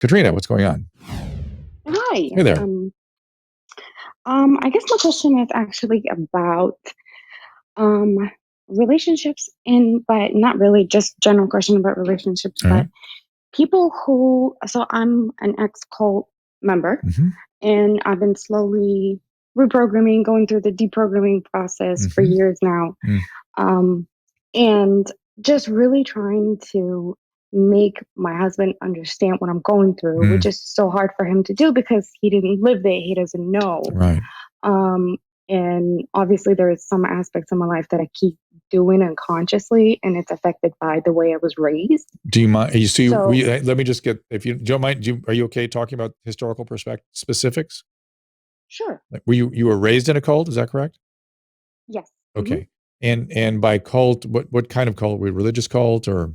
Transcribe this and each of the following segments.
Katrina, what's going on? Hi. Hey there. I guess my question is actually about um relationships but not really just general question about relationships, All but right. people who so I'm an ex-cult member Mm-hmm. and I've been slowly reprogramming, going through the deprogramming process for Mm-hmm. years now. Mm. Um and just really trying to make my husband understand what I'm going through, Mm. which is so hard for him to do because he didn't live there. He doesn't know. Right. Um, and obviously, there is some aspects of my life that I keep doing unconsciously, and it's affected by the way I was raised. Do you mind? You see, So, let me just get, if you don't mind, are you okay talking about historical perspective specifics? sure. Like, you were raised in a cult? Is that correct? Yes. Okay. And by cult, what kind of cult? Were religious cult or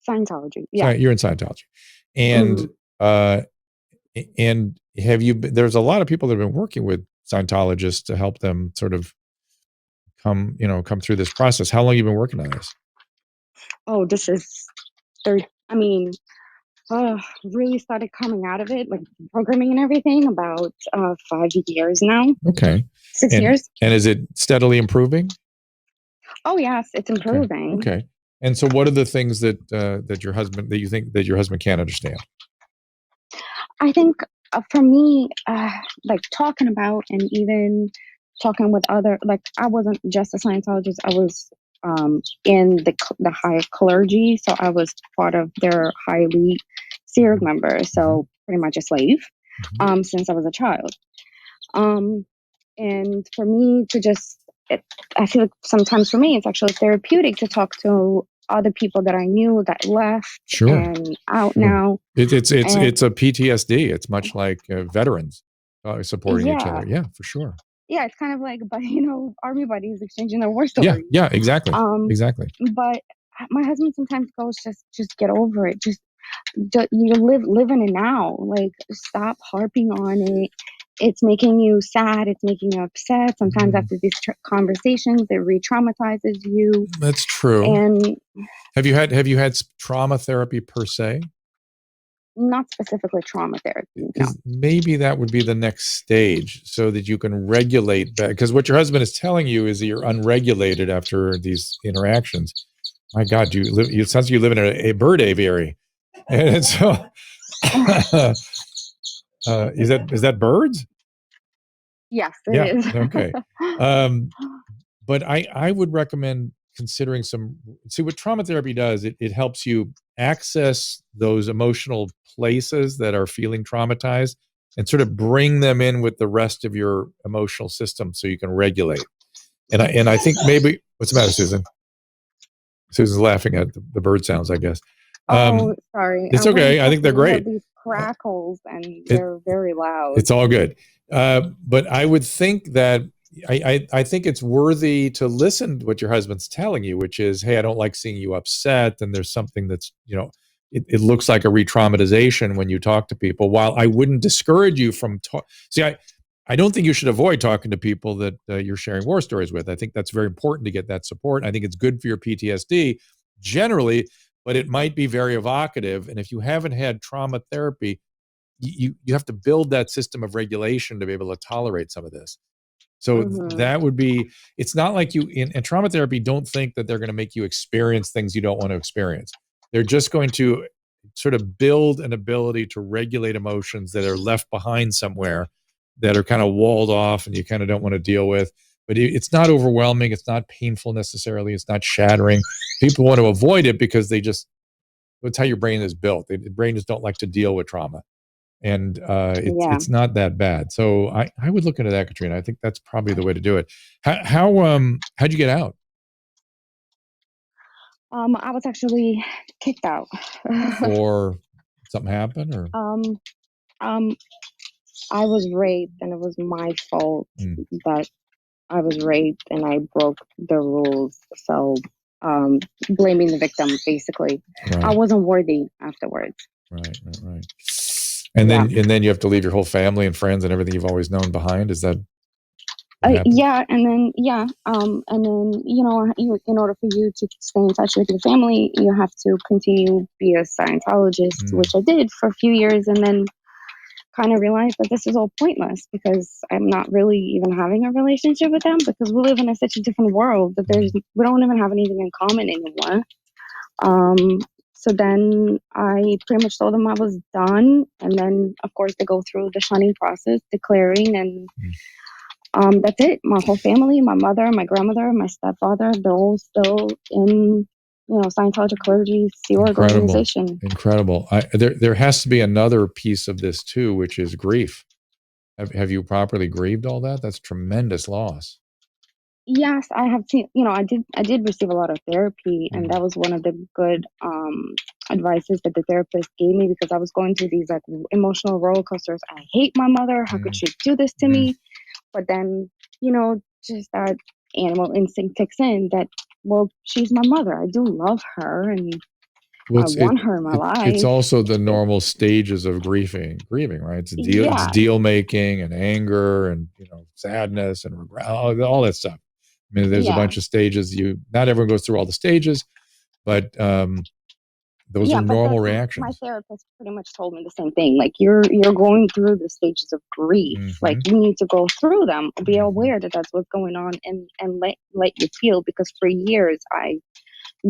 Scientology. Yeah. you're in Scientology? And Mhm. uh, and have you? There's a lot of people that have been working with Scientologists to help them sort of come through this process. How long have you been working on this? Oh, this is third. I mean, really started coming out of it, like programming and everything, about 5 years now, Okay. 6 years. And is it steadily improving? Oh, yes, it's Okay. improving. Okay. And so what are the things that your husband that you think that your husband can't understand? I think for me, like talking about and even talking with other, like I wasn't just a Scientologist. I was in the high clergy, so I was part of their high elite seer Mhm. member, Mhm. so pretty much a slave Mhm. since I was a child. Um, and for me to I feel like sometimes for me it's actually therapeutic to talk to other people that I knew that left Sure. and out Sure. now. And It's a PTSD. It's much like veterans supporting each yeah, other. Yeah, for sure. yeah, it's kind of like, but army buddies exchanging their war Yeah. stories. Yeah. Exactly. Um, Exactly. but my husband sometimes goes, just get over it. You live in it now. Like, stop harping on it. It's making you sad. It's making you upset. Sometimes Mhm. after these conversations, it re-traumatizes you. That's true. And Have you had trauma therapy per se? not specifically trauma therapy. No. Because maybe that would be the next stage so that you can regulate that. Because what your husband is telling you is that you're unregulated after these interactions. My God, it sounds like you live in a bird aviary. And so, is that birds? Yes, Yeah. it is. Okay. Um, but I would recommend considering see what trauma therapy does. It helps you access those emotional places that are feeling traumatized and sort of bring them in with the rest of your emotional system so you can regulate. And I think maybe what's the matter, Susan? Susan's laughing at the bird sounds, I guess. Oh, sorry. I It's went okay. I inside think they're because we great. have these Uh, crackles and It, they're very loud. it's all good. But I would think that I think it's worthy to listen to what your husband's telling you, which is, hey, I don't like seeing you upset. And there's something that's, it looks like a re-traumatization when you talk to people. While I wouldn't discourage you from see, I don't think you should avoid talking to people that you're sharing war stories with. I think that's very important to get that support. I think it's good for your PTSD generally, but it might be very evocative. And if you haven't had trauma therapy, you have to build that system of regulation to be able to tolerate some of this. So Hmm. that would be, it's not like you in trauma therapy, don't think that they're going to make you experience things you don't want to experience. They're just going to sort of build an ability to regulate emotions that are left behind somewhere, that are kind of walled off and you kind of don't want to deal with. But it's not overwhelming. It's not painful necessarily. It's not shattering. People want to avoid it because that's how your brain is built. The brain just don't like to deal with trauma, and it's Yeah. it's not that bad. So I would look into that, Katrina. I think that's probably the way to do it. How'd you get out? I was actually kicked out. For something happened or? um, um, I was raped, and it was my fault Mm, that I was raped, and I broke the rules. So, blaming the victim, basically. I right, wasn't worthy afterwards. right. Yeah. And then you have to leave your whole family and friends and everything you've always known behind. Is that What happened? Yeah, and then in order for you to stay in touch with your family, you have to continue be a Scientologist, which I did for a few years, and then kind of realized that this is all pointless because I'm not really even having a relationship with them because we live in such a different world that we don't even have anything in common anymore. So then I pretty much told them I was done, and then of course they go through the shunning process, declaring, and that's it. My whole family, my mother, my grandmother, my stepfather, they're all still in, Scientology clergy Sea Org Incredible. organization. Incredible. There has to be another piece of this too, which is grief. Have you properly grieved all that? That's tremendous loss. Yes, I have seen, I did receive a lot of therapy, and that was one of the good advices that the therapist gave me because I was going through these like emotional roller coasters. I hate my mother. How could she do this to me? But then, just that animal instinct kicks in that, well, she's my mother. I do love her and Well, I want her in my it's life. also the normal stages of grieving, right? It's Yeah, deal making and anger and sadness and regret, all that stuff. I mean, there's a yeah. bunch of stages. Not everyone goes through all the stages, but those are Yeah, but normal my reactions. therapist pretty much told me the same thing. Like you're going through the stages of grief. Like you need to go through them, be aware that that's what's going on, and let you feel. Because for years I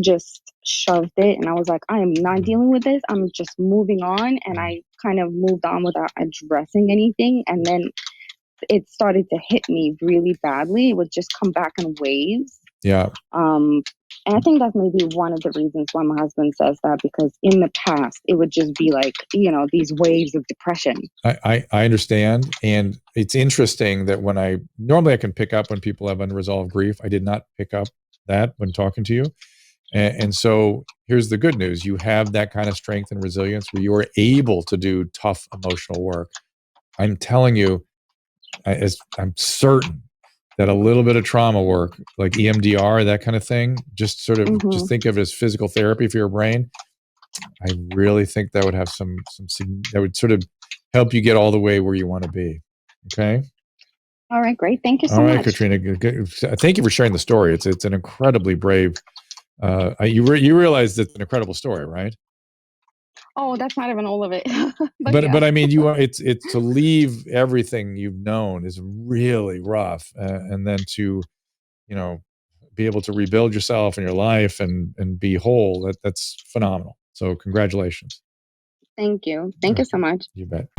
just shoved it, and I was like, I am not dealing with this. I'm just moving on, and I kind of moved on without addressing anything. And then it started to hit me really badly. It would just come back in waves. Yeah. And I think that's maybe one of the reasons why my husband says that, because in the past it would just be like, these waves of depression. I understand. And it's interesting that normally I can pick up when people have unresolved grief. I did not pick up that when talking to you. And so here's the good news. You have that kind of strength and resilience where you are able to do tough emotional work. I'm telling you, I'm certain that a little bit of trauma work, like EMDR, that kind of thing, just just think of it as physical therapy for your brain. I really think that would have that would sort of help you get all the way where you want to be. Okay. All right, great. Thank you so All right, much. Katrina. Thank you for sharing the story. It's an incredibly brave. You realize it's an incredible story, right? Oh, that's not even all of it. But But yeah. I mean, it's to leave everything you've known is really rough, and then to you know be able to rebuild yourself and your life and be whole. That's phenomenal. So congratulations. Thank you. Thank you so Okay, much. you bet.